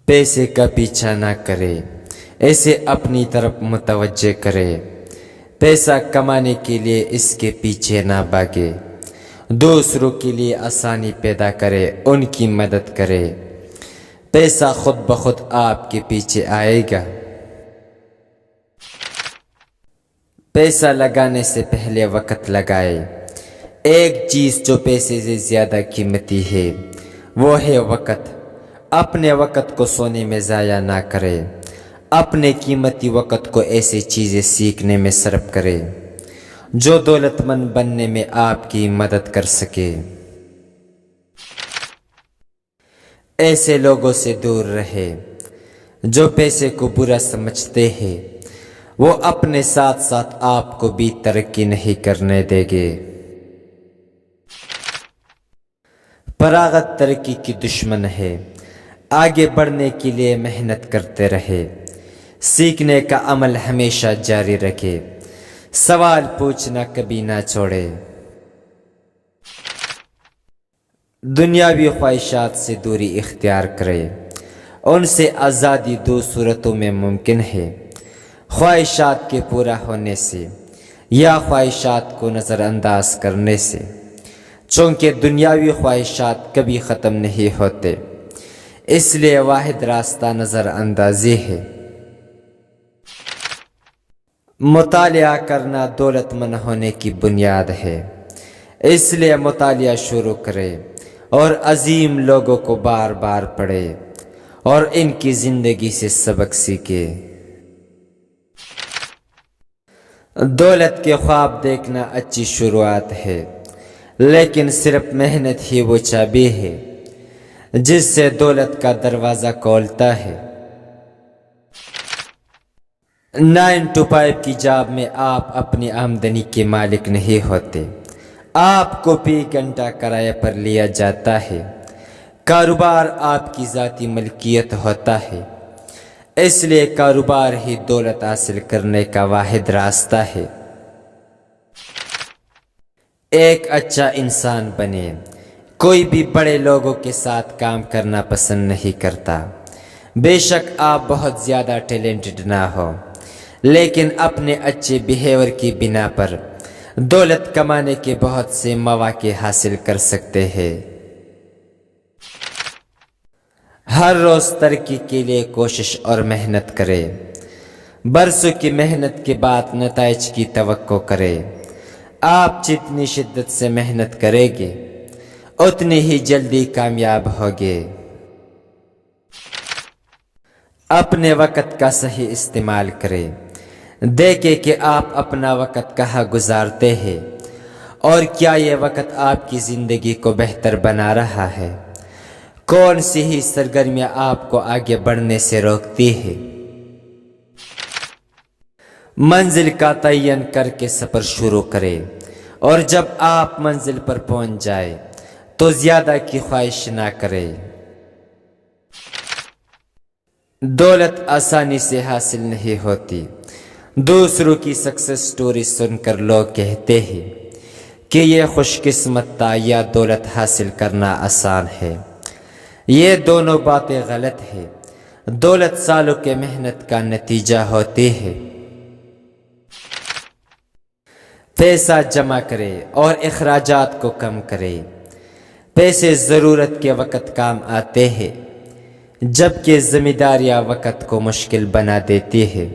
پیسے کا پیچھا نہ کرے، اسے اپنی طرف متوجہ کرے۔ پیسہ کمانے کے لیے اس کے پیچھے نہ بھاگے، دوسروں کے لیے آسانی پیدا کرے، ان کی مدد کرے۔ پیسہ خود بخود آپ کے پیچھے آئے گا۔ پیسہ لگانے سے پہلے وقت لگائے۔ ایک چیز جو پیسے سے زیادہ قیمتی ہے وہ ہے وقت۔ اپنے وقت کو سونے میں ضائع نہ کرے، اپنے قیمتی وقت کو ایسی چیزیں سیکھنے میں صرف کرے جو دولت مند بننے میں آپ کی مدد کر سکے۔ ایسے لوگوں سے دور رہے جو پیسے کو برا سمجھتے ہیں، وہ اپنے ساتھ ساتھ آپ کو بھی ترقی نہیں کرنے دیں گے۔ فراغت ترقی کی دشمن ہے۔ آگے بڑھنے کے لیے محنت کرتے رہے، سیکھنے کا عمل ہمیشہ جاری رکھے، سوال پوچھنا کبھی نہ چھوڑے۔ دنیاوی خواہشات سے دوری اختیار کرے، ان سے آزادی دو صورتوں میں ممکن ہے: خواہشات کے پورا ہونے سے یا خواہشات کو نظر انداز کرنے سے۔ چونکہ دنیاوی خواہشات کبھی ختم نہیں ہوتے، اس لیے واحد راستہ نظر اندازی ہے۔ مطالعہ کرنا دولت مند ہونے کی بنیاد ہے، اس لیے مطالعہ شروع کرے اور عظیم لوگوں کو بار بار پڑھے اور ان کی زندگی سے سبق سیکھے۔ دولت کے خواب دیکھنا اچھی شروعات ہے، لیکن صرف محنت ہی وہ چابی ہے جس سے دولت کا دروازہ کھولتا ہے۔ 9 to 5 کی جاب میں آپ اپنی آمدنی کے مالک نہیں ہوتے، آپ کو فی گھنٹہ کرایہ پر لیا جاتا ہے۔ کاروبار آپ کی ذاتی ملکیت ہوتا ہے، اس لیے کاروبار ہی دولت حاصل کرنے کا واحد راستہ ہے۔ ایک اچھا انسان بنے۔ کوئی بھی بڑے لوگوں کے ساتھ کام کرنا پسند نہیں کرتا۔ بے شک آپ بہت زیادہ ٹیلنٹڈ نہ ہو، لیکن اپنے اچھے بیہیوئر کی بنا پر دولت کمانے کے بہت سے مواقع حاصل کر سکتے ہیں۔ ہر روز ترقی کے لیے کوشش اور محنت کرے۔ برسوں کی محنت کے بعد نتائج کی توقع کرے۔ آپ جتنی شدت سے محنت کریں گے اتنی ہی جلدی کامیاب ہوگے۔ اپنے وقت کا صحیح استعمال کریں۔ دیکھیں کہ آپ اپنا وقت کہاں گزارتے ہیں اور کیا یہ وقت آپ کی زندگی کو بہتر بنا رہا ہے۔ کون سی ہی سرگرمیاں آپ کو آگے بڑھنے سے روکتی ہے۔ منزل کا تعین کر کے سفر شروع کریں، اور جب آپ منزل پر پہنچ جائیں تو زیادہ کی خواہش نہ کریں۔ دولت آسانی سے حاصل نہیں ہوتی۔ دوسروں کی سکسیس سٹوری سن کر لوگ کہتے ہیں کہ یہ خوش قسمت تھا یا دولت حاصل کرنا آسان ہے۔ یہ دونوں باتیں غلط ہیں۔ دولت سالوں کے محنت کا نتیجہ ہوتی ہے۔ پیسہ جمع کرے اور اخراجات کو کم کرے۔ پیسے ضرورت کے وقت کام آتے ہیں، جبکہ ذمہ داریاں وقت کو مشکل بنا دیتی ہے۔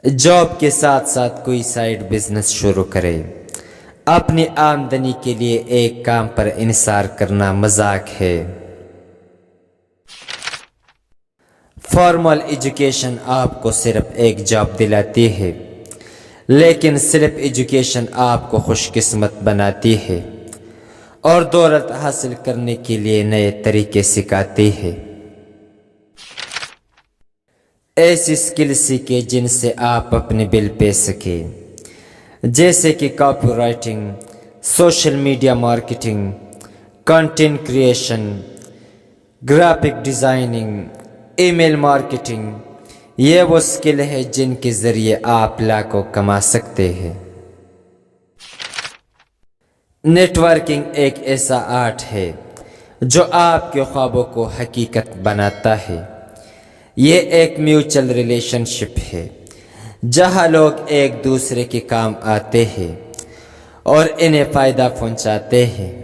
جاب کے ساتھ ساتھ کوئی سائیڈ بزنس شروع کرے۔ اپنی آمدنی کے لیے ایک کام پر انحصار کرنا مذاق ہے۔ فارمل ایجوکیشن آپ کو صرف ایک جاب دلاتی ہے، لیکن صرف ایجوکیشن آپ کو خوش قسمت بناتی ہے اور دولت حاصل کرنے کے لیے نئے طریقے سکھاتی ہے۔ ایسی سکل سیکھیں جن سے آپ اپنے بل پے سکیں، جیسے کہ copywriting, social media marketing, content creation, graphic designing, email marketing. یہ وہ سکل ہے جن کے ذریعے آپ لاکھوں کما سکتے ہیں۔ نیٹ ورکنگ ایک ایسا آرٹ ہے جو آپ کے خوابوں کو حقیقت بناتا ہے۔ یہ ایک میوچل ریلیشن شپ ہے جہاں لوگ ایک دوسرے کے کام آتے ہیں اور انہیں فائدہ پہنچاتے ہیں۔